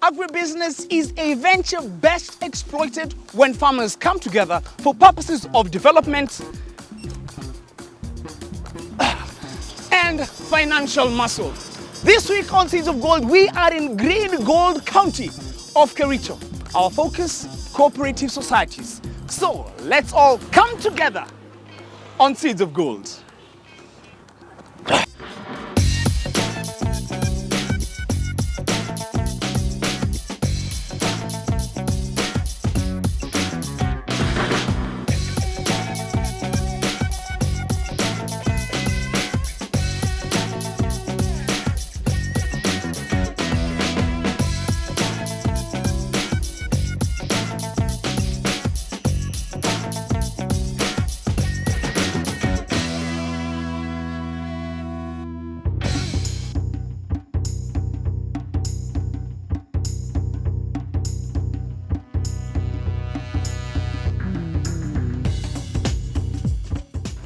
Agribusiness is a venture best exploited when farmers come together for purposes of development and financial muscle. This week on Seeds of Gold, we are in Green Gold County of Kericho. Our focus, cooperative societies. So let's all come together on Seeds of Gold.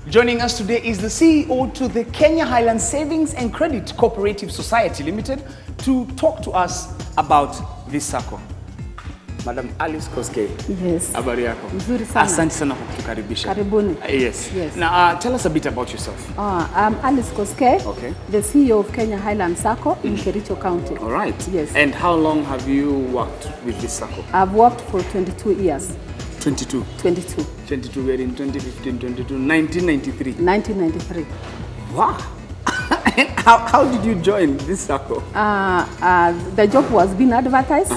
Joining us today is the CEO to the Kenya Highland Savings and Credit Cooperative Society Limited to talk to us about this Sacco. Madam Alice Koskei. Yes. Habari yako? Nzuri sana. Asante sana kwa kutukaribisha. Karibuni. Yes. Yes. Now tell us a bit about yourself. I'm Alice Koskei, Okay. the CEO of Kenya Highland Sacco in Kericho County. All right. Yes. And how long have you worked with this Sacco? I've worked for 22 years. 22. 22. 22, we're in 2015, 22, 1993. 1993. Wow. And how did you join this Sacco? The job was being advertised.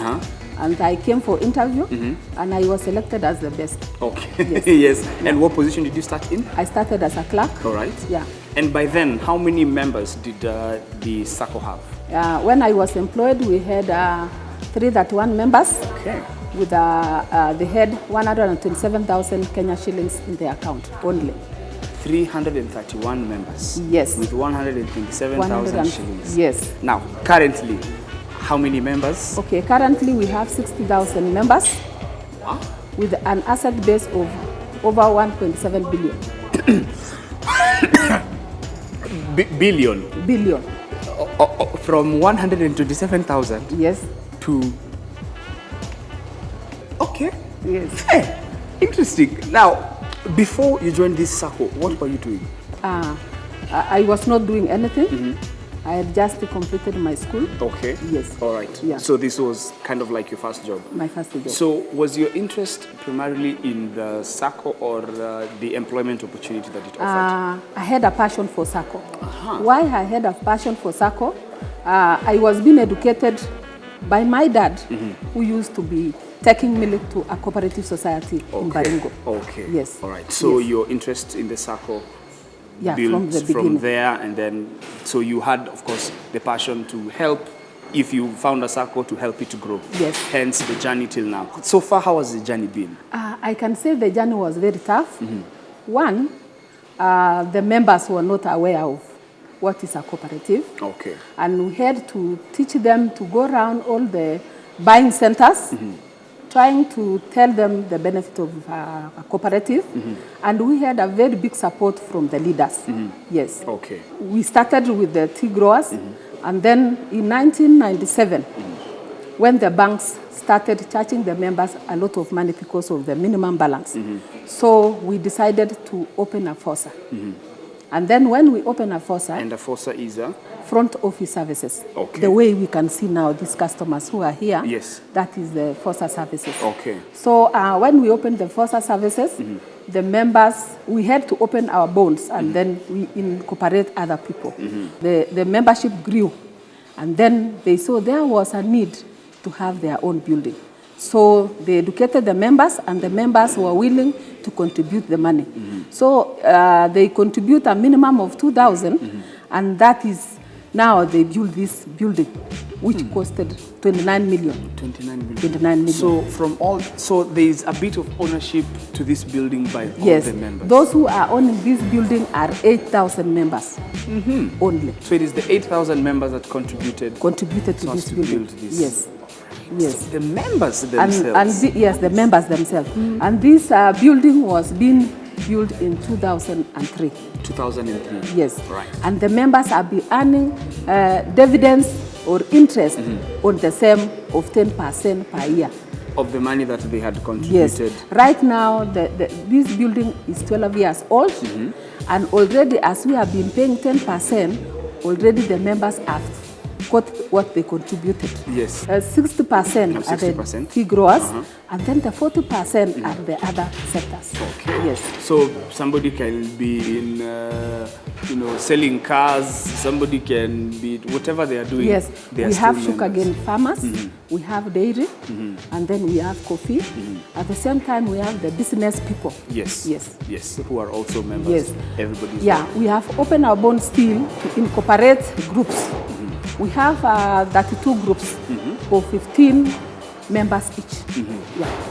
And I came for interview, and I was selected as the best. Okay. Yes. Yes. And what position did you start in? I started as a clerk. All right. Yeah. And by then, how many members did the Sacco have? When I was employed, we had 331 members. Okay. With the head 127,000 Kenya shillings in the account only. 331 members. Yes. With 127,000 shillings. Yes. Now, currently, how many members? Okay, currently we have 60,000 members. Wow. With an asset base of over 1.7 billion. Billion? Billion. From 127,000? Yes. To... Okay. Yes. Hey, interesting. Now, before you joined this Sacco, what were you doing? I was not doing anything. I had just completed my school. Okay. Yes. All right. Yeah. So this was kind of like your first job? My first job. So was your interest primarily in the Sacco or the employment opportunity that it offered? I had a passion for Sacco. Why I had a passion for Sacco? I was being educated by my dad, who used to be taking milk to a cooperative society in Baringo. Okay. Yes. All right. So yes. your interest in the Sacco built from the beginning. From there, and then so you had, of course, the passion to help. If you found a Sacco, to help it to grow. Yes. Hence the journey till now. So far, how has the journey been? I can say the journey was very tough. One, the members were not aware of what is a cooperative. Okay. And we had to teach them to go around all the buying centers, trying to tell them the benefit of a cooperative. And we had a very big support from the leaders. Yes. Okay. We started with the tea growers, and then in 1997, when the banks started charging the members a lot of money because of the minimum balance, so we decided to open a FOSA. And then when we open a FOSA... And the FOSA is a? Front office services. Okay. The way we can see now, these customers who are here, yes, that is the FOSA services. Okay. So when we opened the FOSA services, the members, we had to open our bonds and then we incorporate other people. The membership grew, and then they saw there was a need to have their own building. So they educated the members, and the members were willing to contribute the money. So they contribute a minimum of 2,000, and that is now they build this building, which costed 29 million. 29 million. 29 million. So there is a bit of ownership to this building by all the members. Those who are owning this building are 8,000 members only. So it is the 8,000 members that contributed to this building. Build this. Yes. Yes. The members themselves. Yes, the members themselves. And this building was being built in 2003. 2003. Yes. Right. And the members have been earning dividends or interest on the same of 10% per year. Of the money that they had contributed? Yes. Right now, this building is 12 years old, and already as we have been paying 10%, already the members have got what they contributed. Yes. 60% are the tea growers, and then the 40% are the other sectors. Okay. Yes. So somebody can be in, selling cars. Somebody can be whatever they are doing. Yes. We have sugarcane farmers. We have dairy, and then we have coffee. At the same time, we have the business people. Yes. Yes. Yes. Who are also members. Yes. Everybody's. Yeah. We have opened our bonds still to incorporate groups. We have 32 groups for 15 members each.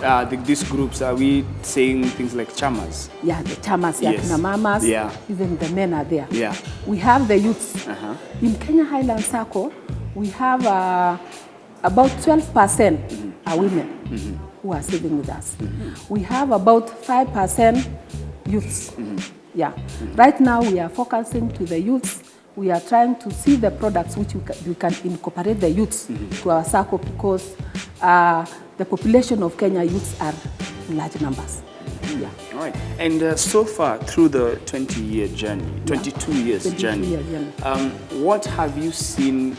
Yeah. These groups, are we saying things like chamas? Yeah, the chamas, yeah, Yes. mamas, Yeah. even the men are there. Yeah. We have the youths. In Kenya Highland Sacco, we have about 12% are women who are saving with us. We have about 5% youths. Yeah. Right now, we are focusing to the youths. We are trying to see the products which we can incorporate the youths to our Sacco, because the population of Kenya youths are in large numbers. Yeah. All right. And so far, through the 20-year journey, 22 years journey, what have you seen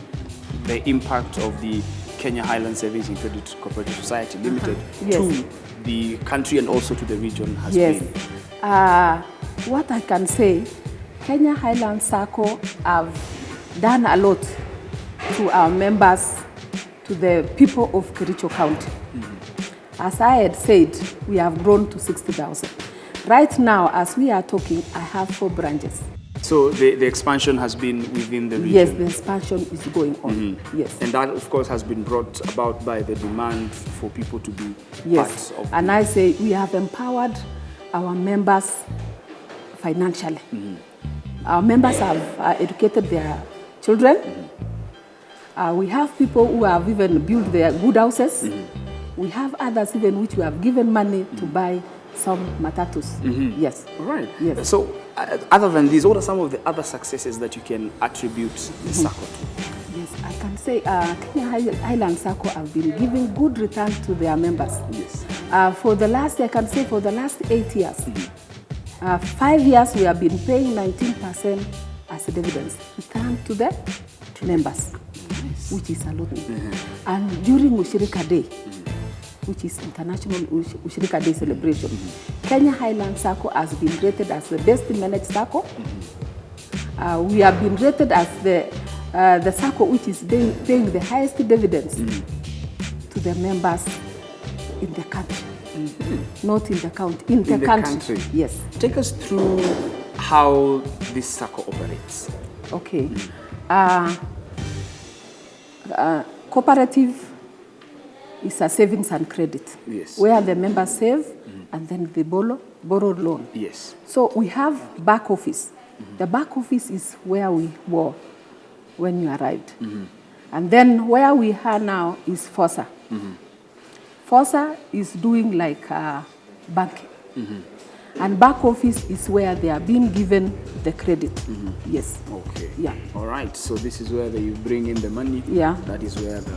the impact of the Kenya Highland Savings and Credit Cooperative Society Limited to the country and also to the region has been? What I can say, Kenya Highland Sacco have done a lot to our members, to the people of Kericho County. As I had said, we have grown to 60,000. Right now, as we are talking, I have 4 branches. So the expansion has been within the region? Yes, the expansion is going on. Yes. And that, of course, has been brought about by the demand for people to be yes. part of and I say we have empowered our members financially. Our members have educated their children. We have people who have even built their good houses. We have others even which we have given money to buy some matatus. Yes. All right. Yes. So, other than these, what are some of the other successes that you can attribute the Sacco to? Yes, I can say Kenya Highland Sacco have been giving good return to their members. Yes. For the last 8 years, 5 years we have been paying 19% as dividends return to the members, which is a lot. And during Ushirika Day, which is International Ushirika Day celebration, Kenya Highland Sacco has been rated as the best managed Sacco. We have been rated as the Sacco which is paying the highest dividends to the members in the country. Not in the county, in the country. Yes. Take us through how this Sacco operates. Okay. Cooperative is a savings and credit. Yes. Where the members save and then they borrow loan. Yes. So we have back office. The back office is where we were when you arrived. And then where we are now is FOSA. FOSA is doing like banking. And back office is where they are being given the credit. Yes. Okay. Yeah. All right. So this is where you bring in the money. Yeah. That is where the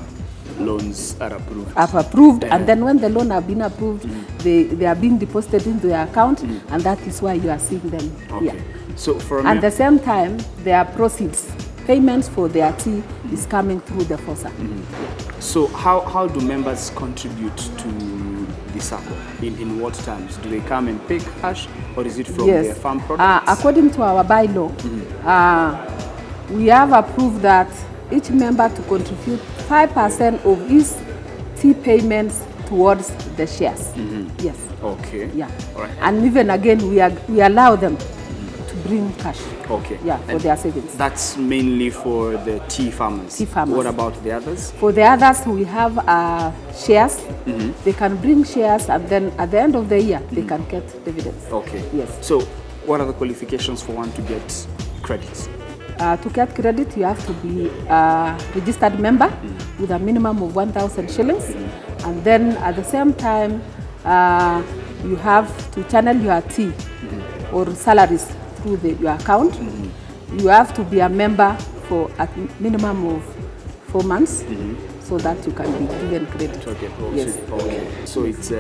loans are approved. And then when the loan have been approved, they are being deposited into their account, and that is why you are seeing them. Okay. Yeah. So for at the same time, their proceeds, payments for their tea is coming through the FOSA. So how do members contribute to the Sacco? In what terms? Do they come and pay cash, or is it from their farm products? According to our bylaw, we have approved that each member to contribute 5% of his tea payments towards the shares. Yes. Okay. Yeah. All right. And even again, we allow them to bring cash. Okay. Yeah, for their savings. That's mainly for the tea farmers. Tea farmers. What about the others? For the others, we have shares. They can bring shares, and then at the end of the year, they can get dividends. Okay. Yes. So, what are the qualifications for one to get credits? To get credit, you have to be a registered member with a minimum of 1,000 shillings. And then at the same time, you have to channel your tea or salaries through your account. You have to be a member for a minimum of 4 months, so that you can be given credit. Okay. Yes. Okay. So it's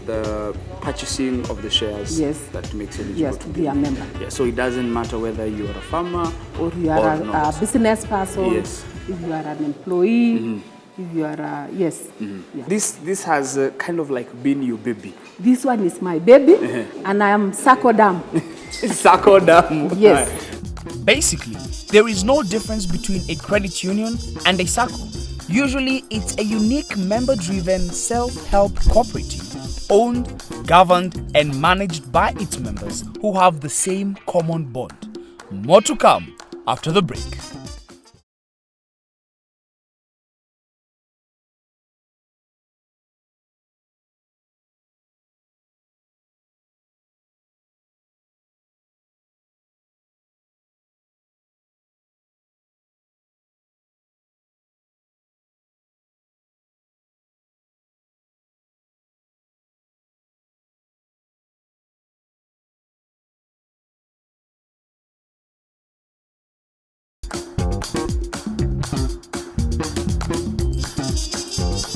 the purchasing of the shares that makes it eligible to be a member. Yeah. So it doesn't matter whether you are a farmer or you are a business person. Yes. If you are an employee. If you are a, yeah. This has kind of like been your baby. This one is my baby, and I am Sacco dam. Sacco dam. Yes. Basically, there is no difference between a credit union and a Sacco. Usually, it's a unique member-driven self-help cooperative owned, governed, and managed by its members who have the same common bond. More to come after the break.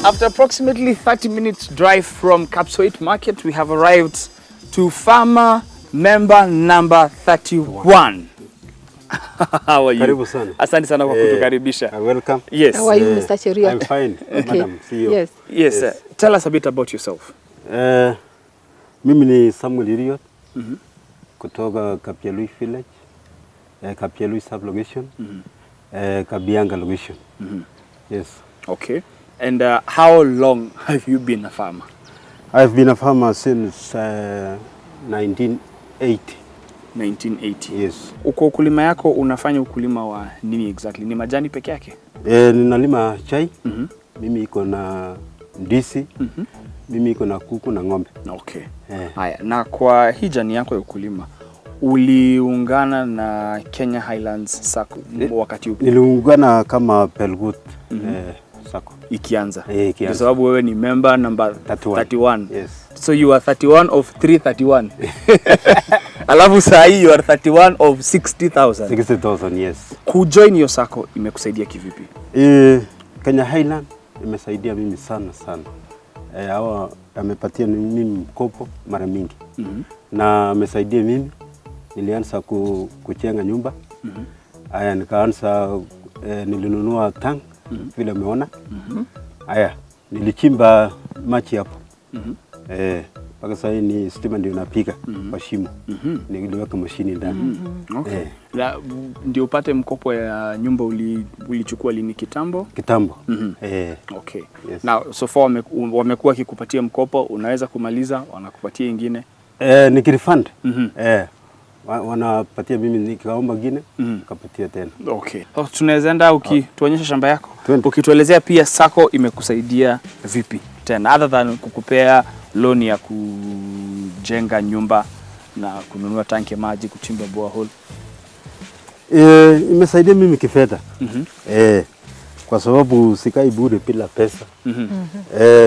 After approximately 30 minutes drive from Kapsoit Market, we have arrived to farmer member number 31. How are you? Karibu sana. Asante sana kwa kutukaribisha. Welcome. Yes. How are you, Mr. Cheria? I'm fine, Madam CEO. Yes. Tell us a bit about yourself. Mimi ni Samuel Iriot, kutoka Kapialui village, Kapialui sub-location, Kabianga location. Yes. Okay. And how long have you been a farmer? I've been a farmer since 1980. 1980. Yes. Uko ukulima yako unafanya ukulima wa nini exactly? Ni majani peke yake? Ninalima chai. Mimi iko na ndizi. Mimi iko na kuku na ng'ombe. Okay. Haya, na kwa hii jani yako ya ukulima uliungana na Kenya Highlands Sacco wakati upi? Niliungana kama Pelgut Sacco. Ikianza. Kwa sababu wewe ni member number 31. Yes. So you are 31 of 331. Alafu saa hii you are 31 of 60,000. 60,000, yes. Kujoin your Sacco imekusaidia kivipi? Kenya Highland imesaidia mimi sana. Hawa amepatia mimi mkopo mara mingi. Na amesaidia mimi, nilianza kujenga nyumba. Haya, nikaanza nilinunua tank vile umeona. Haya, nilichimba maji hapo. Mpaka sasa ni stima ndio napiga kwa shimo. Niliweka mashini ndani. Okay. Ndio upate mkopo ya nyumba ulichukua lini kitambo? Kitambo. Okay. Yes. Now so far wamekuwa kikupatia mkopo, unaweza kumaliza, wanakupatia ingine? Nikirefund. Wanapatia mimi nikaomba ngine, kapatia tena. Okay. So, tunaweza enda ukituonyesha shamba yako. Ukituelezea pia Sacco imekusaidia vipi tena other than kukupea loan ya kujenga nyumba na kununua tanki ya maji, kuchimba borehole? Imesaidia mimi kifedha. Kwa sababu sikai bure bila pesa.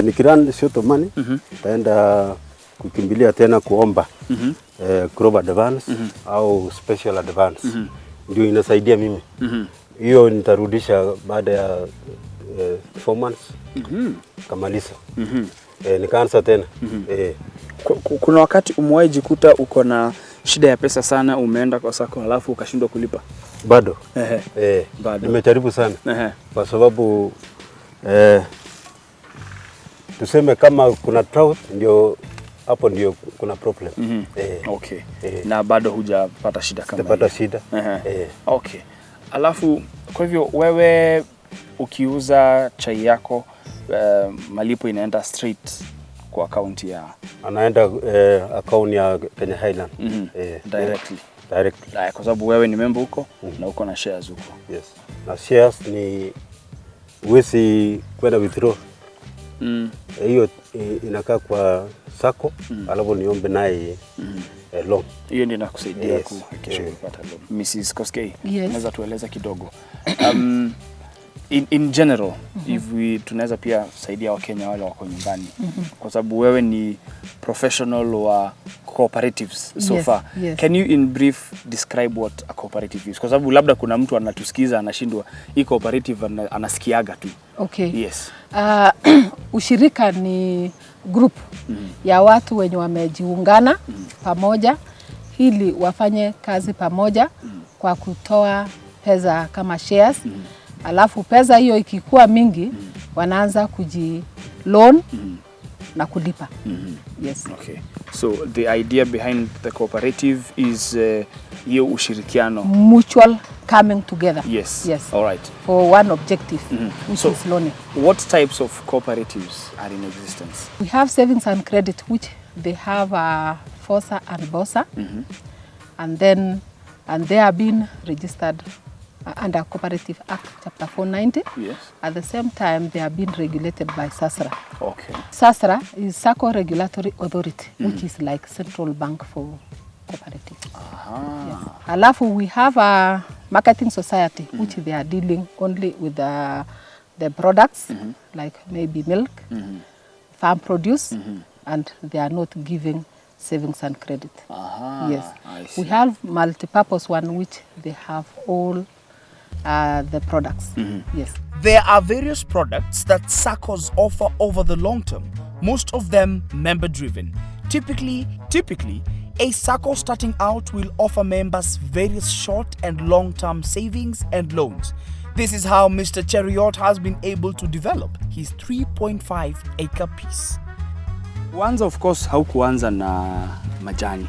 Nikirani shoto money, taenda kukimbilia tena kuomba crop advance au special advance. Ndio inasaidia mimi. Hiyo nitarudisha baada ya 4 months. Kamaliza. Nikaanza tena. Kuna wakati umewahi jikuta uko na shida ya pesa sana, umeenda kwa Sacco alafu ukashindwa kulipa? Bado. Bado. Nimejaribu sana. Kwa sababu tuseme kama kuna drought ndio hapo ndio kuna problem. Okay. Na bado hujapata shida kama hiyo? Sijapata shida. Okay. Alafu kwa hivyo wewe ukiuza chai yako malipo inaenda straight kwa account ya? Anaenda account ya Kenya Highland. Directly. Kwa sababu wewe ni member huko na uko na shares huko. Yes. Na shares ni uwezi kwenda withdraw. Hiyo inakaa kwa Sacco, alafu niombe naye loan. Hiyo ndio inakusaidia kuhakikisha unapata loan. Mrs. Koskei, unaweza tueleza kidogo in general if we tunaweza pia saidia Wakenya wale wako nyumbani kwa sababu wewe ni professional wa cooperatives so far. Can you in brief describe what a cooperative is? Kwa sababu labda kuna mtu anatusikiza anashindwa hii cooperative anasikiaga tu. Okay. Yes. Ushirika ni group ya watu wenye wamejiungana pamoja ili wafanye kazi pamoja kwa kutoa pesa kama shares. Alafu pesa hiyo ikikuwa mingi wanaanza loan na kulipa. Yes. Okay. So the idea behind the cooperative is hiyo ushirikiano. Mutual coming together. Yes. Yes. All right. For one objective, which is loaning. What types of cooperatives are in existence? We have savings and credit, which they have FOSA and BOSA. And they have been registered under Cooperative Act Chapter 490. Yes. At the same time, they have been regulated by SASRA. Okay. SASRA is Sacco Regulatory Authority, which is like central bank for cooperative. Yes. Alafu we have a marketing society, which they are dealing only with the products, like maybe milk, farm produce, and they are not giving savings and credit. Yes. We have multi-purpose one, which they have all the products. Yes. There are various products that Saccos offer over the long term, most of them member-driven. Typically, a Sacco starting out will offer members various short and long-term savings and loans. This is how Mr. Cheriot has been able to develop his 3.5-acre piece. Kwanza of course haukuanza na majani.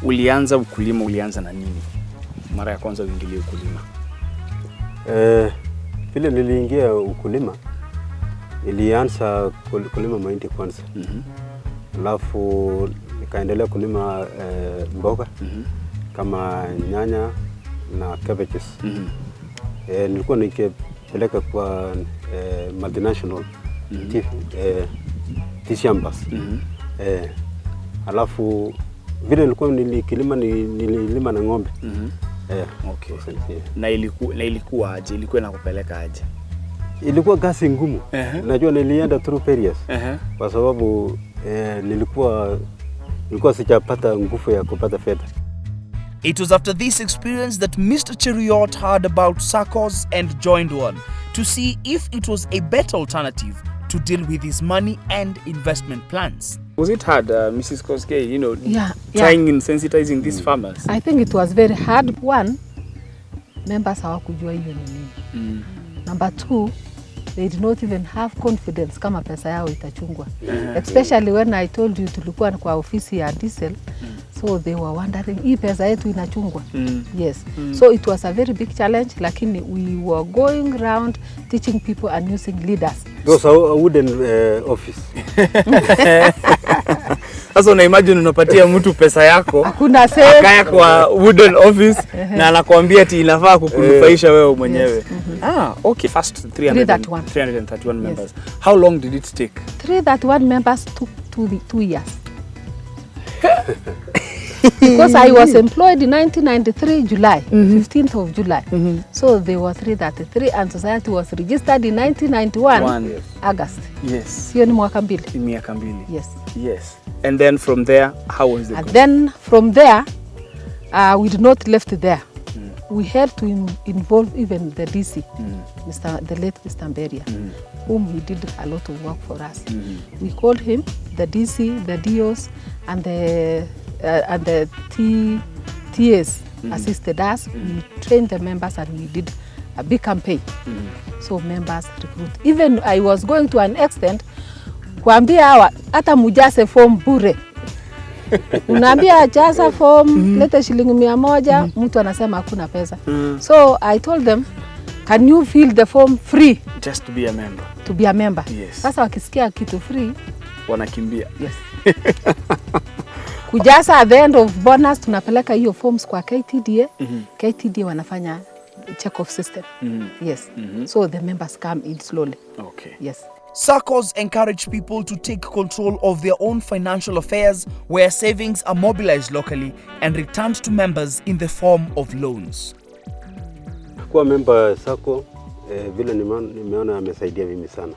Ulianza na nini? Mara ya kwanza uingilie ukulima. Vile niliingia ukulima, nilianza kulima mahindi kwanza. Alafu nikaendelea kulima mboga kama nyanya na cabbages. Nilikuwa nikipeleka kwa multinational shambas. Alafu vile nilikuwa nililima na ng'ombe. Okay. Na ilikuwa aje? Ilikuwa inakupeleka aje? Ilikuwa kazi ngumu. Najua nilienda through periods. Kwa sababu nilikuwa sijapata nguvu ya kupata fedha. It was after this experience that Mr. Cheriot heard about Saccos and joined one to see if it was a better alternative to deal with his money and investment plans. Was it hard, Mrs. Koske, trying in sensitizing these farmers? I think it was very hard. One, members hawakujua hiyo ni nini. Number two, they did not even have confidence kama pesa yao itachungwa. Especially when I told you tulikuwa kwa ofisi ya diesel, so they were wondering, hii pesa yetu inachungwa? Yes. So it was a very big challenge, lakini we were going around teaching people and using leaders. Those are a wooden office. Sasa una imagine unapatia mtu pesa yako, hakuna save, akaya kwa wooden office na anakuambia ati inafaa kukunufaisha wewe mwenyewe. Okay. First 331 members. How long did it take? 331 members took 2 years. Because I was employed in 1993 July, 15th of July. So there were 333 and society was registered in 1991 August. Yes. Sio ni mwaka mbili. Miaka mbili. Yes. Yes. And then from there, how was it? And then from there, we did not left there. We had to involve even the DC, the late Mr. Mberia, whom he did a lot of work for us. We called him, the DC, the DOs, and the TAs assisted us. We trained the members and we did a big campaign. So members recruit. Even I was going to an extent, kuambia hawa hata mujase form bure. Unaambia jaza form, leta shilingi 100, mtu anasema hakuna pesa. So I told them, can you fill the form free? Just to be a member. To be a member. Yes. Sasa wakisikia kitu free, wanakimbia. Yes. Kujaza at the end of bonus tunapeleka hiyo forms kwa KTDA. KTDA wanafanya check off system. Yes. So the members come in slowly. Okay. Yes. Saccos encourage people to take control of their own financial affairs, where savings are mobilized locally and returned to members in the form of loans. Kuwa member Sacco vile nimeona amesaidia mimi sana.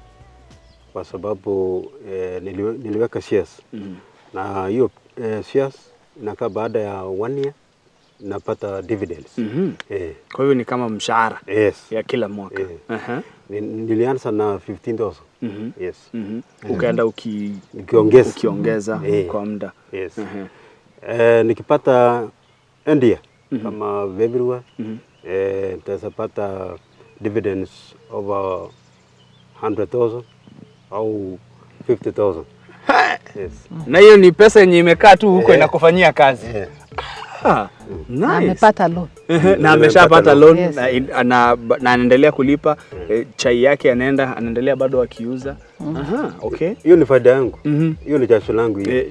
Kwa sababu niliweka shares. Na hiyo shares inakaa baada ya 1 year napata dividends. Kwa hivyo ni kama mshahara ya kila mwaka. Nilianza na 15,000. Yes. Ukaenda ukiongeza kwa muda. Yes. Nikipata India kama February nitapata dividends over 100,000 au 50,000. Yes. Na hiyo ni pesa yenye imekaa tu huko inakufanyia kazi. Nice. Na amepata loan. Na ameshapata loan na anaendelea kulipa chai yake, anaendelea bado akiuza. Okay. Hiyo ni faida yangu. Hiyo ni jasho langu hiyo.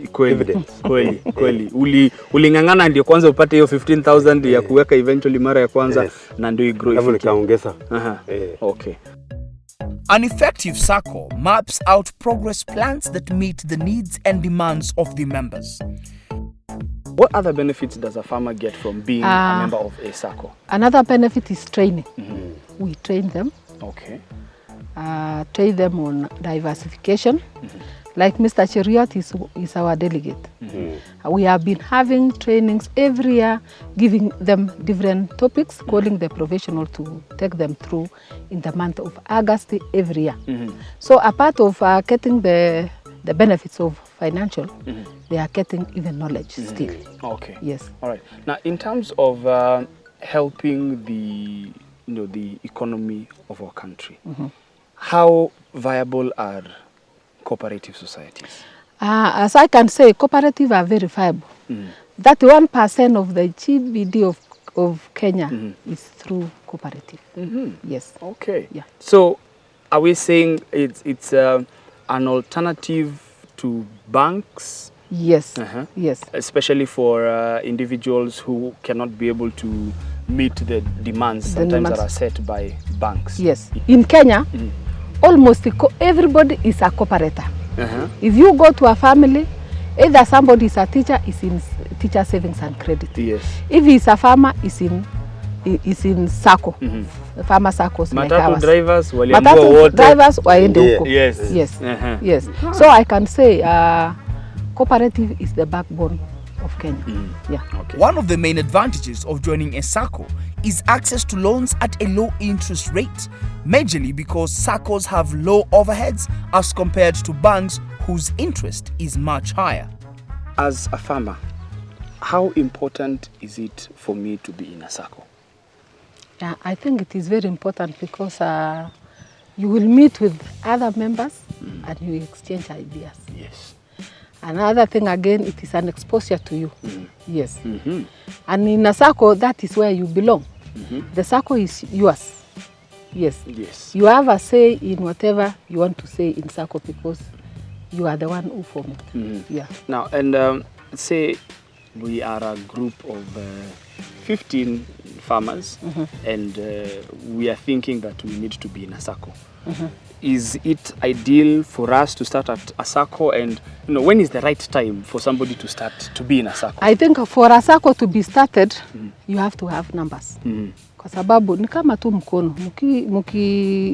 Kweli. Ulingangana ndio kwanza upate hiyo 15,000 ya kuweka eventually mara ya kwanza na ndio igrow. Kama nikaongeza. Okay. An effective Sacco maps out progress plans that meet the needs and demands of the members. What other benefits does a farmer get from being a member of a Sacco? Another benefit is training. We train them. Okay. Train them on diversification. Like Mr. Cheriot is our delegate. We have been having trainings every year, giving them different topics, calling the professional to take them through in the month of August every year. So a part of getting the benefits of financial, they are getting even knowledge still. Okay. Yes. All right. Now, in terms of helping the economy of our country, how viable are cooperative societies? As I can say, cooperatives are very viable. 31% of the GDP of Kenya is through cooperative. Yes. Okay. Yeah. So, are we saying it's an alternative to banks? Yes. Yes. Especially for individuals who cannot be able to meet the demands that are set by banks. Yes. In Kenya, almost everybody is a cooperator. If you go to a family, either somebody is a teacher, is in teacher savings and credit. Yes. If he's a farmer, is in Sacco. Farmer Saccos. Matatu drivers, drivers waende huko. Yes. Yes. Yes. So I can say cooperative is the backbone of Kenya. Yeah. Okay. One of the main advantages of joining a Sacco is access to loans at a low interest rate, majorly because Saccos have low overheads as compared to banks whose interest is much higher. As a farmer, how important is it for me to be in a Sacco? Yeah, I think it is very important because you will meet with other members and you exchange ideas. Yes. Another thing again, it is an exposure to you. Yes. And in a Sacco, that is where you belong. The Sacco is yours. Yes. Yes. You have a say in whatever you want to say in Sacco because you are the one who formed it. Yeah. Now, and say we are a group of 15 farmers and we are thinking that we need to be in a Sacco. Is it ideal for us to start at a Sacco, and when is the right time for somebody to start to be in a Sacco? I think for a Sacco to be started, you have to have numbers. Kwa sababu ni kama tu mkono,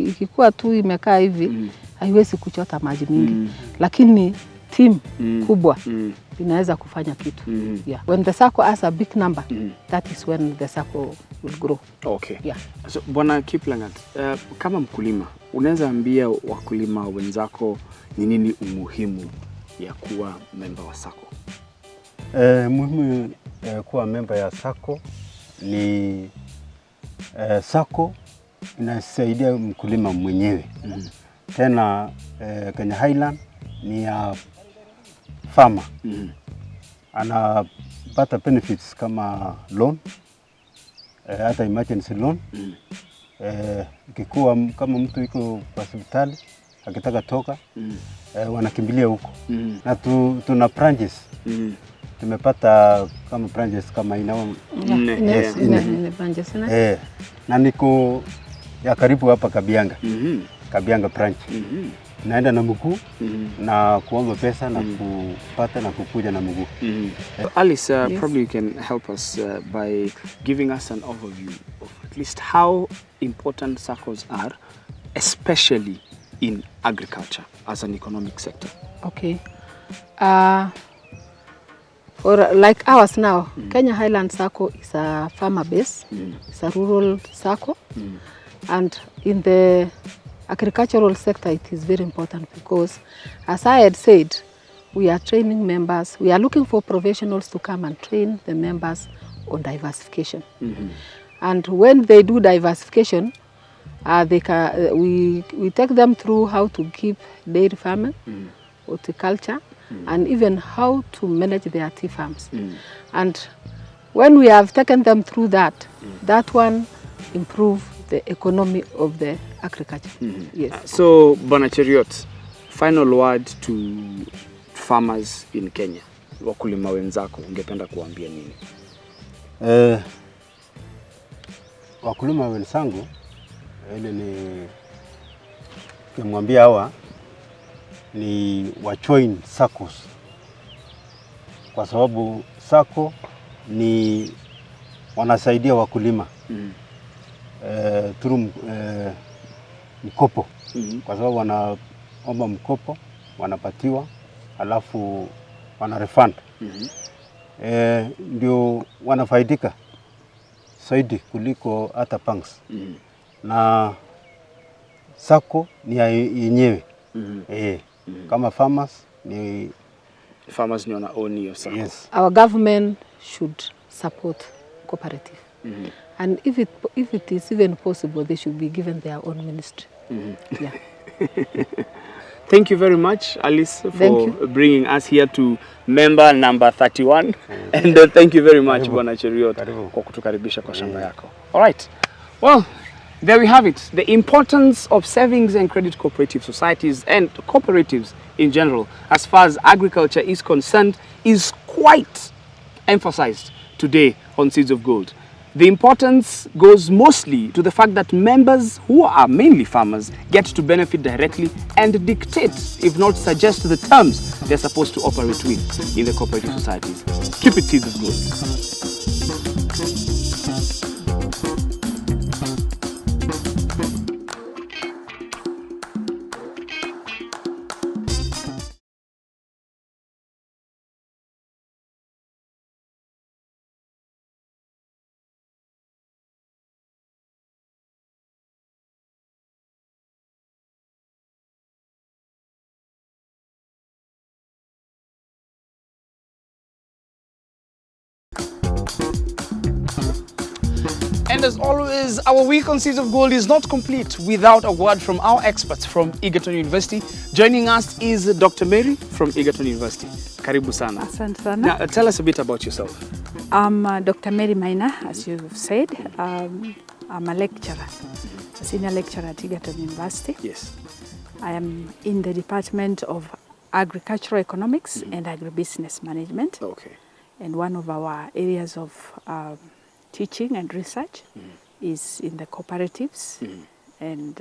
ikikuwa tu imekaa hivi, haiwezi kuchota maji mingi. Lakini team kubwa inaweza kufanya kitu. Yeah. When the Sacco has a big number, that is when the Sacco will grow. Okay. Yeah. So, Bwana Kiplangat, kama mkulima, unaweza ambia wakulima wenzako ni nini umuhimu ya kuwa member wa Sacco? Muhimu kuwa member ya Sacco ni Sacco inasaidia mkulima mwenyewe. Tena Kenya Highland ni ya farmer. Anapata benefits kama loan, hata emergency loan. Ikikuwa kama mtu yuko kwa hospitali akitaka toka, wanakimbilia huko. Na tuna branches. Tumepata kama branches kama ina branches. Na niko ya karibu hapa Kabianga. Kabianga branch. naenda na mguu na kuomba pesa na kupata na kukuja na mguu. Alice, probably you can help us by giving us an overview of at least how important Saccos are, especially in agriculture as an economic sector. Okay. Or like ours now, Kenya Highland Sacco is a farmer base, it's a rural Sacco, and in the agricultural sector it is very important because, as I had said, we are training members, we are looking for professionals to come and train the members on diversification. And when they do diversification, we take them through how to keep dairy farming, horticulture, and even how to manage their tea farms. And when we have taken them through that, that one improve the economy of the agriculture. Yes. So, Bwana Cheriot, final word to farmers in Kenya. Wakulima wenzako, ungependa kuambia nini? Wakulima wenzangu, ile ni kumwambia hawa ni join Saccos, kwa sababu Sacco ni wanasaidia wakulima through mkopo, kwa sababu wanaomba mkopo, wanapatiwa, alafu wana refund. Ndio wanafaidika zaidi kuliko hata banks. Na Sacco ni yenyewe. Kama farmers ni wana own your Sacco. Yes. Our government should support cooperative. And if it is even possible, they should be given their own ministry. Yeah. Thank you very much, Alice, for bringing us here to member number 31. And thank you very much, Bwana Cheriot, kwa kutukaribisha kwa shamba yako. All right. Well, there we have it. The importance of savings and credit cooperative societies and cooperatives in general, as far as agriculture is concerned, is quite emphasized today on Seeds of Gold. The importance goes mostly to the fact that members who are mainly farmers get to benefit directly and dictate, if not suggest, the terms they're supposed to operate with in the cooperative societies. Keep it Seeds of Gold. And as always, our week on Seeds of Gold is not complete without a word from our experts from Egerton University. Joining us is Dr. Mary from Egerton University. Karibu sana. Asante sana. Now, tell us a bit about yourself. I'm Dr. Mary Maina, as you've said. I'm a lecturer, a senior lecturer at Egerton University. Yes. I am in the Department of Agricultural Economics and Agribusiness Management. Okay. And one of our areas of teaching and research is in the cooperatives and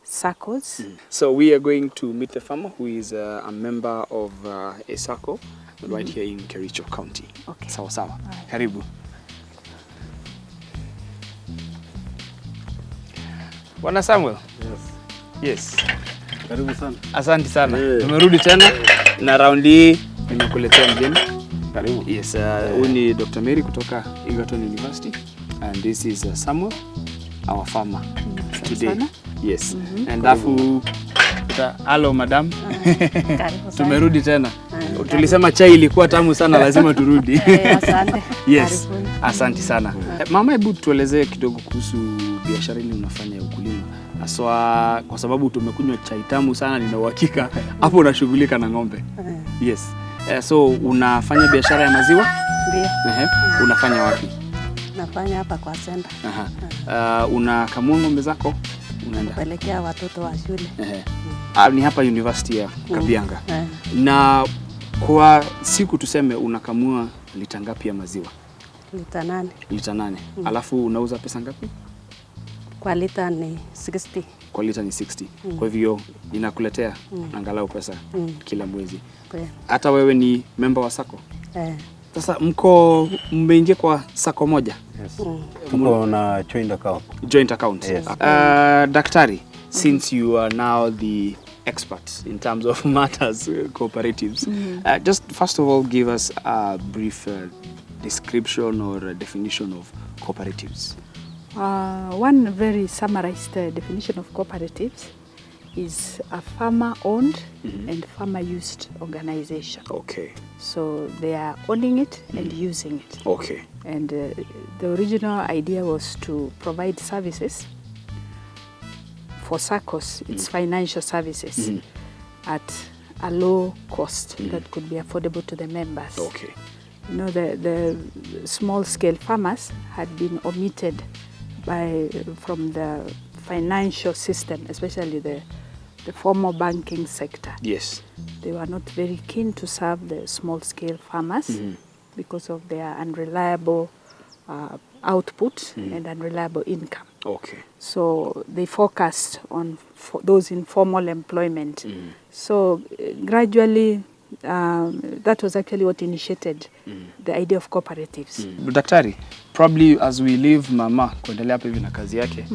Saccos. So we are going to meet the farmer who is a member of a Sacco right here in Kericho County. Okay. Sawa sawa. Right. Karibu. Bwana Samuel. Yes. Karibu sana. Asante sana. Tumerudi tena na raundi hii nimekuletea mgeni. Karibu. Yes, huyu ni Dr. Mary kutoka Egerton University and this is Samuel, our farmer today. Yes. And alafu hello madam. Tumerudi tena. Tulisema chai ilikuwa tamu sana, lazima turudi. Asante. Yes. Asante sana. Mama, hebu tuelezee kidogo kuhusu biashara ile unafanya ya ukulima. Aswa kwa sababu tumekunywa chai tamu sana, nina uhakika hapo unashughulika na ng'ombe. Yes. So unafanya biashara ya maziwa? Ndio. Unafanya wapi? Nafanya hapa kwa senda. Unakamua ng'ombe zako? Unaenda kupelekea watoto wa shule. Ni hapa University ya Kabianga. Na kwa siku tuseme unakamua lita ngapi ya maziwa? Lita 8. Lita 8. Alafu unauza pesa ngapi? Kwa lita ni 60. Kwa lita ni 60. Kwa hivyo inakuletea angalau pesa kila mwezi. Hata wewe ni member wa Sacco? Sasa mmeingia kwa Sacco moja? Yes. Tuko na joint account. Joint account. Yes. Daktari, since you are now the expert in terms of matters, cooperatives, just first of all give us a brief description or a definition of cooperatives. One very summarized definition of cooperatives is a farmer-owned and farmer-used organization. Okay. So they are owning it and using it. Okay. And the original idea was to provide services for Saccos, its financial services, at a low cost that could be affordable to the members. Okay. You know, the small-scale farmers had been omitted from the financial system, especially the formal banking sector. Yes. They were not very keen to serve the small-scale farmers because of their unreliable output and unreliable income. Okay. So they focused on those in formal employment. So gradually, that was actually what initiated the idea of cooperatives. Daktari, probably as we leave mama kuendelea hapa hivi na kazi yake,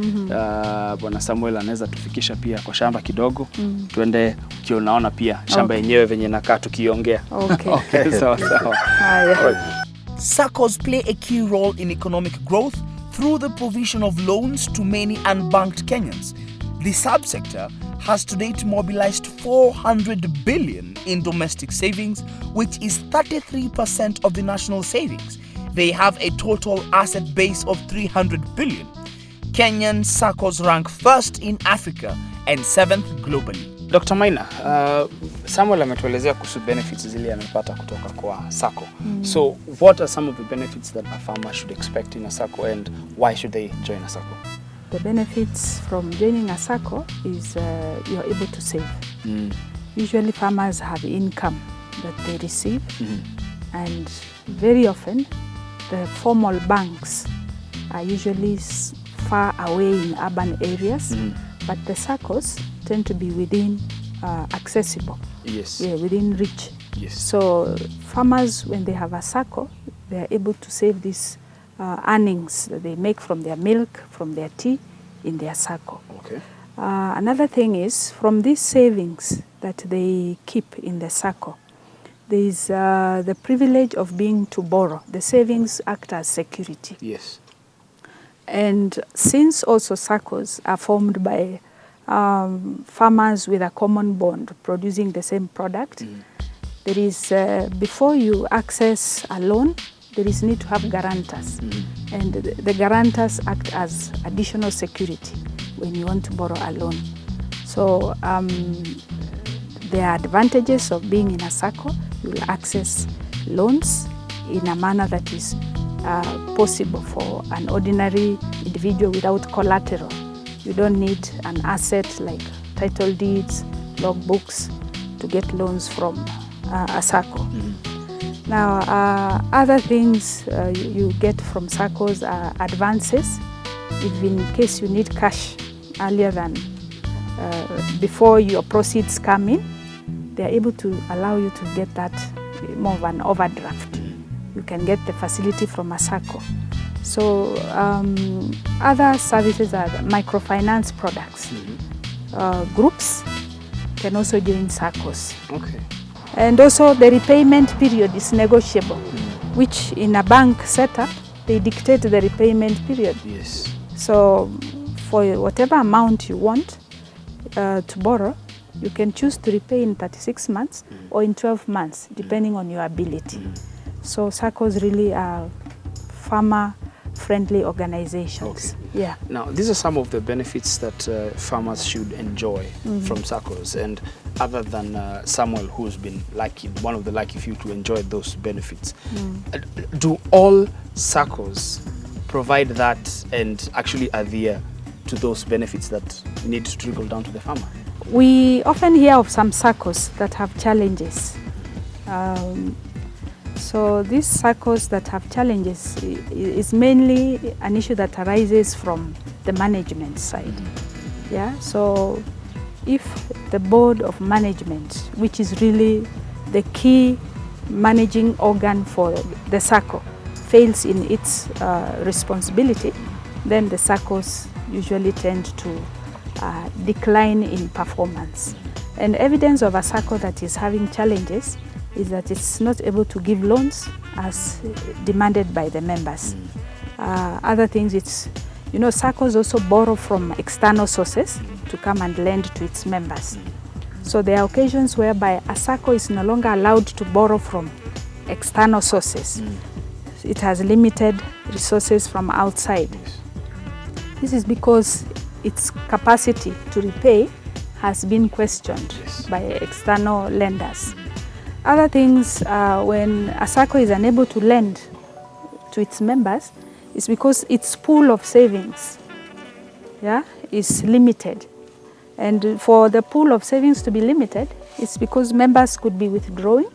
Bwana Samuel anaweza tufikisha pia kwa shamba kidogo, tuende unaona pia shamba yenyewe venye nakaa tukiongea. Okay. Okay, sawa. Yeah. Saccos play a key role in economic growth through the provision of loans to many unbanked Kenyans. The subsector has to date mobilized 400 billion in domestic savings, which is 33% of the national savings. They have a total asset base of 300 billion. Kenyan Saccos rank first in Africa and 7th globally. Dr. Maina, Samuel ametuelezea kuhusu benefits zile amepata kutoka kwa Sacco. So what are some of the benefits that a farmer should expect in a Sacco, and why should they join a Sacco? The benefits from joining a Sacco is you're able to save. Usually farmers have income that they receive, and very often the formal banks are usually far away in urban areas, but the Saccos tend to be within accessible. Yes. Yeah, within reach. Yes. So farmers, when they have a Sacco, they are able to save these earnings that they make from their milk, from their tea, in their Sacco. Okay. Another thing is, from these savings that they keep in the Sacco, there is the privilege of being to borrow. The savings act as security. Yes. And since also Saccos are formed by farmers with a common bond producing the same product, there is, before you access a loan, there is need to have guarantors. And the guarantors act as additional security when you want to borrow a loan. So there are advantages of being in a Sacco. You will access loans in a manner that is possible for an ordinary individual without collateral. You don't need an asset like title deeds, logbooks to get loans from a Sacco. Now, other things you get from Saccos are advances. If in case you need cash earlier than before your proceeds come in, they are able to allow you to get that more of an overdraft. You can get the facility from a Sacco. So other services are microfinance products. Groups can also join Saccos. Okay. And also the repayment period is negotiable, which in a bank setup, they dictate the repayment period. Yes. So for whatever amount you want to borrow, you can choose to repay in 36 months or in 12 months, depending on your ability. So Saccos really are farmer-friendly organizations. Okay. Yeah. Now, these are some of the benefits that farmers should enjoy from Saccos. And other than Samuel, who's been lucky, one of the lucky few to enjoy those benefits, do all Saccos provide that and actually adhere to those benefits that need to trickle down to the farmer? We often hear of some Saccos that have challenges. So these Saccos that have challenges is mainly an issue that arises from the management side. Yeah, so if the board of management, which is really the key managing organ for the Sacco, fails in its responsibility, then the Saccos usually tend to decline in performance. And evidence of a Sacco that is having challenges is that it's not able to give loans as demanded by the members. Other things, it's, Saccos also borrow from external sources to come and lend to its members. So there are occasions whereby a Sacco is no longer allowed to borrow from external sources. It has limited resources from outside. This is because its capacity to repay has been questioned by external lenders. Other things, when a Sacco is unable to lend to its members, is because its pool of savings is limited. And for the pool of savings to be limited, it's because members could be withdrawing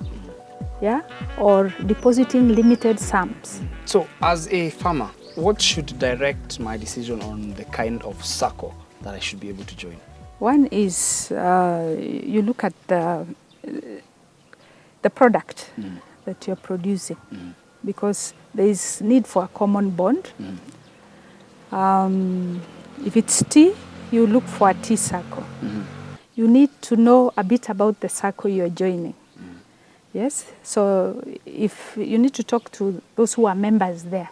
or depositing limited sums. So as a farmer, what should direct my decision on the kind of Sacco that I should be able to join? One is you look at the product that you're producing, because there is need for a common bond. If it's tea, you look for a tea Sacco. You need to know a bit about the Sacco you're joining. Yes, so if you need to talk to those who are members there.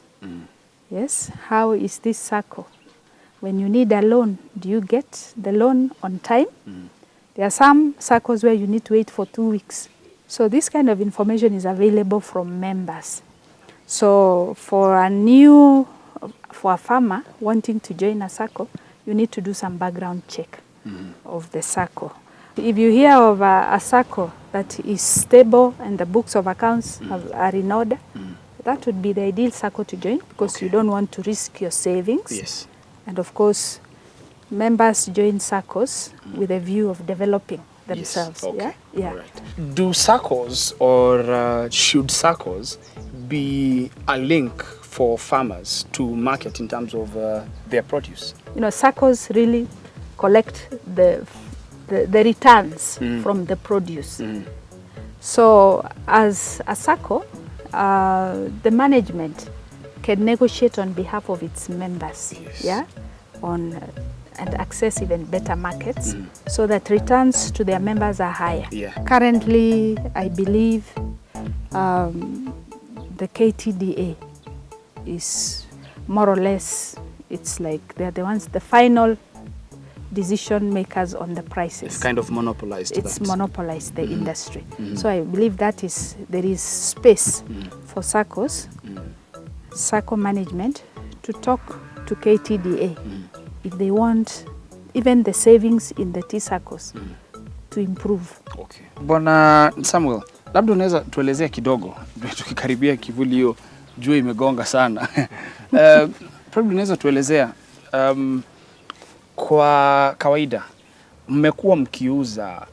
Yes, how is this Sacco? When you need a loan, do you get the loan on time? There are some Saccos where you need to wait for 2 weeks. So this kind of information is available from members. So for a farmer wanting to join a Sacco, you need to do some background check of the Sacco. If you hear of a Sacco that is stable and the books of accounts are in order, that would be the ideal Sacco to join, because you don't want to risk your savings. Yes. And of course, members join Saccos with a view of developing themselves. Yes. Okay. Yeah? All right. Do Saccos or should Saccos be a link for farmers to market in terms of their produce? Saccos really collect the returns from the produce. So as a Sacco, the management can negotiate on behalf of its members, and access even better markets, so that returns to their members are higher. Currently, I believe the KTDA is more or less, it's like they're the ones, the final decision makers on the prices. It's kind of monopolized. It's monopolized the industry. So I believe there is space for Saccos, Sacco management, to talk to KTDA if they want even the savings in the tea Saccos to improve. Okay. Bwana Samuel, labda unaweza tuelezea kidogo, tukikaribia kivuli hiyo jua imegonga sana. Probably unaweza tuelezea kwa kawaida mmekuwa mkiuza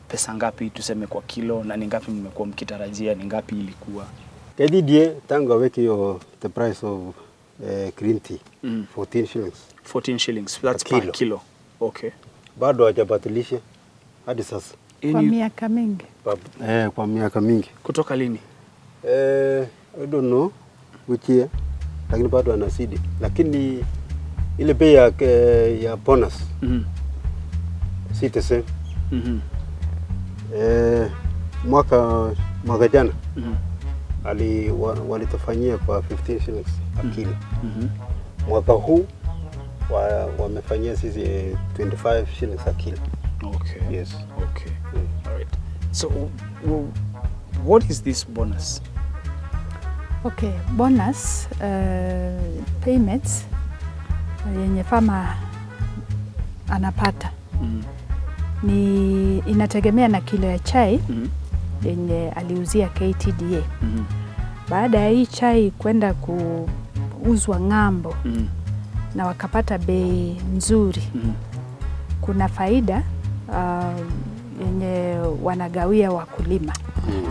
pesa ngapi, tuseme kwa kilo, na ni ngapi mmekuwa mkitarajia, ni ngapi ilikuwa? KDDA tangu aweke hiyo the price of green tea 14 shillings. 14 shillings, that's per kilo. Okay. Bado hajabadilisha hadi sasa. Kwa miaka mingi. Kwa miaka mingi. Kutoka lini? I don't know which year, lakini bado anazidi. Lakini ile bei ya bonus si the same. Mwaka jana walitufanyia kwa 15 shillings a kilo. Mwaka huu wamefanyia sisi 25 shillings a kilo. Okay. Yes. Okay. All right. So what is this bonus? Okay, bonus payments yenye farmer anapata ni inategemea na kilo ya chai yenye aliuzia KTDA. Baada ya hii chai kwenda kuuzwa ng'ambo na wakapata bei nzuri, kuna faida yenye wanagawia wakulima.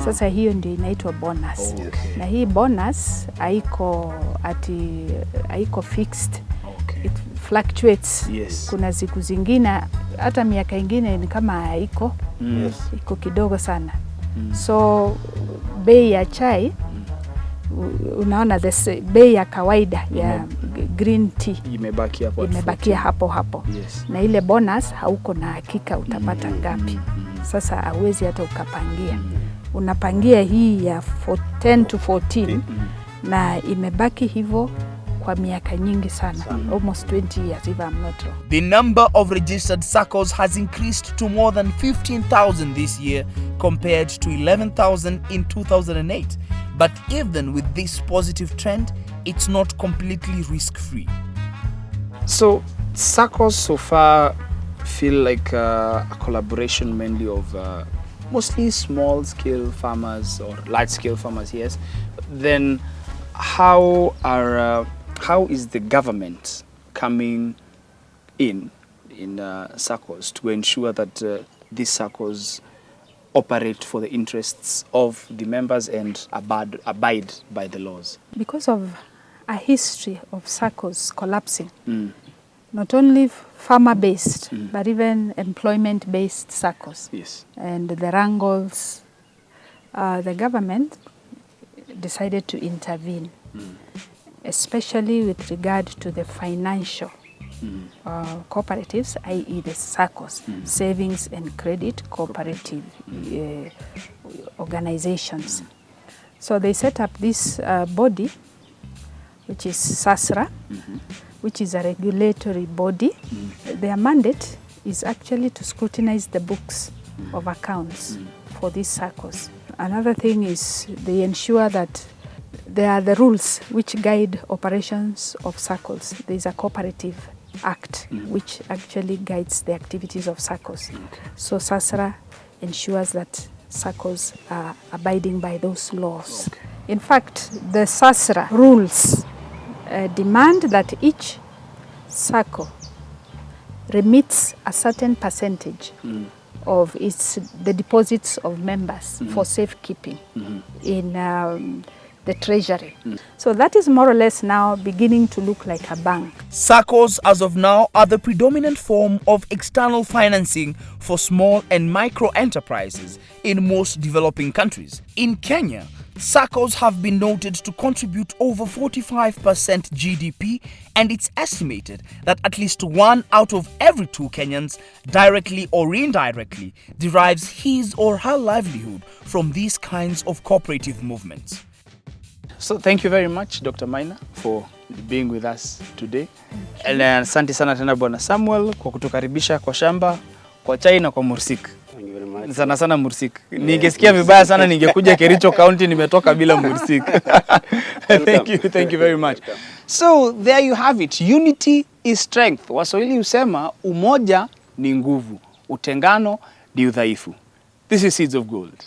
Sasa hiyo ndio inaitwa bonus. Na hii bonus haiko fixed. fluctuates. Yes. Kuna siku zingine hata miaka ingine ni kama haiko. Yes. Iko kidogo sana. So bei ya chai unaona bei ya kawaida ya green tea imebakia hapo. Yes. Na ile bonus hauko na hakika utapata ngapi. Sasa hauwezi hata ukapangia. Unapangia hii ya 10 to 14 na imebaki hivyo kwa miaka nyingi sana. Almost 20 years if I'm not wrong. The number of registered Saccos has increased to more than 15,000 this year compared to 11,000 in 2008. But even with this positive trend, it's not completely risk-free. So Saccos so far feel like a collaboration mainly of mostly small-scale farmers or large-scale farmers, yes. Then how is the government coming in Saccos to ensure that these Saccos operate for the interests of the members and abide by the laws? Because of a history of Saccos collapsing, not only farmer-based, but even employment-based Saccos. Yes. And the wrangles, the government decided to intervene, especially with regard to the financial cooperatives, i.e. the Saccos, savings and credit cooperative organizations. So they set up this body, which is SASRA, which is a regulatory body. Their mandate is actually to scrutinize the books of accounts for these Saccos. Another thing is they ensure that there are the rules which guide operations of Saccos. There is a Cooperative Act which actually guides the activities of Saccos. So SASRA ensures that Saccos are abiding by those laws. In fact, the SASRA rules demand that each Sacco remits a certain percentage of the deposits of members for safekeeping in the treasury. So that is more or less now beginning to look like a bank. Saccos, as of now, are the predominant form of external financing for small and micro enterprises in most developing countries. In Kenya, Saccos have been noted to contribute over 45% GDP, and it's estimated that at least 1 out of every 2 Kenyans, directly or indirectly, derives his or her livelihood from these kinds of cooperative movements. So thank you very much, Dr. Maina, for being with us today. And asante sana tena Bwana Samuel kwa kutukaribisha kwa shamba, kwa chai na kwa mursik. Thank you very much. Sana mursik. Ningesikia vibaya sana ningekuja Kericho County nimetoka bila mursik. Thank you very much. So there you have it. Unity is strength. Waswahili husema umoja ni nguvu, utengano ni udhaifu. This is Seeds of Gold.